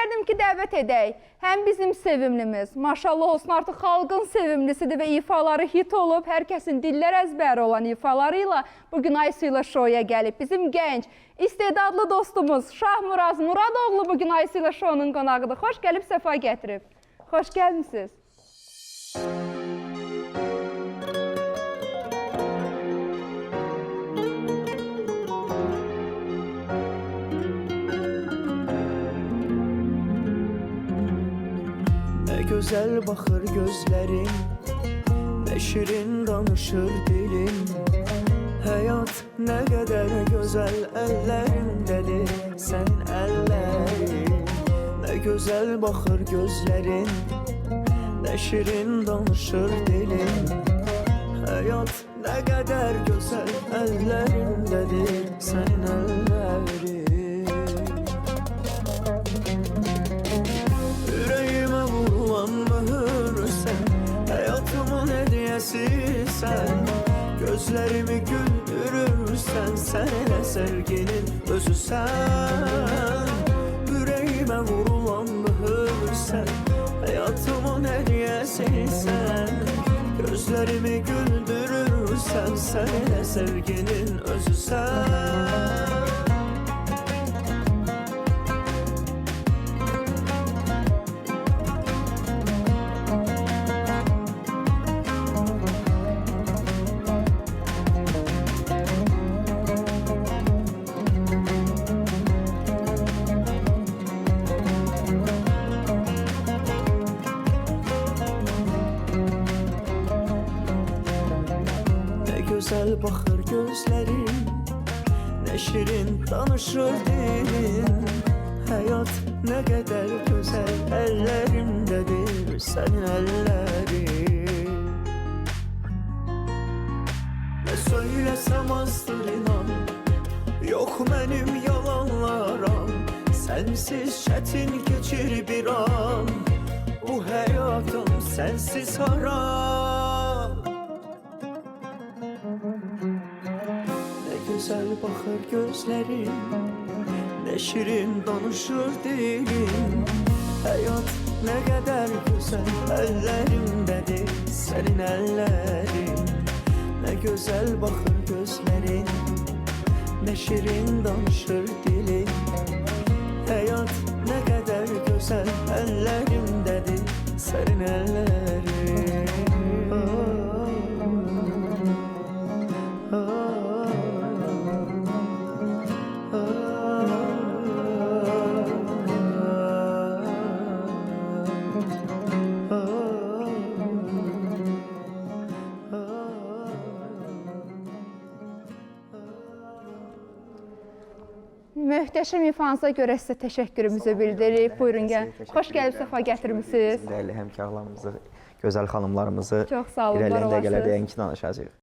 İstərdim ki, dəvət edək. Həm bizim sevimlimiz, maşallah olsun, artıq xalqın sevimlisidir və ifaları hit olub, hər kəsin dillər əzbəri olan ifalarıyla bugün Aysu Şouya gəlib. Bizim gənc, istedadlı dostumuz Şahmuraz Muradoğlu bugün Aysu Şou'nun qonağıdır. Xoş gəlib, səfa gətirib. Xoş gəlmişsiniz. Güzel bakır gözlerin, ne şirin danışır dilin. Hayat ne kadar güzel ellerindedir senin ellerin. Ne güzel bakır gözlerin, ne şirin danışır dilin. Hayat ne kadar güzel ellerindedir senin ellerin. Yüreğime vurulan mühür sen, hayatımın hediyesi sen. Gözlerimi güldürürsen, sen sevginin özü sen. Yüreğime vurulan mühür sen, hayatımın hediyesi sen. Gözlerimi güldürürsen, sen sevginin özü sen. Güzel bakır gözlerin, ne şirin danışır dilin. Hayat ne kadar güzel ellerimdedir senin ellerin. Ne söylesem azdır inan, yok benim yalanlara. Sensiz çetin geçir bir an, bu hayatım sensiz haram. Güzel bakır gözlerin, ne şirin danışır dilin. Hayat ne kadar güzel ellerimdedir senin ellerin. Ne güzel bakır gözlerin, ne şirin danışır dilin. Hayat ne kadar güzel ellerimdedir senin ellerin. Möhtəşəm ifanıza görə sizə təşəkkürümüzü bildiririk. Buyurun, gəl. Xoş gəlib, səfa gətirmişsiniz. Dəyərli həmkarlarımızı, gözəl xanımlarımızı çox sağ olun, var olasınız. İrəliyən dəqiqələrdə yəqin ki danışacağıq.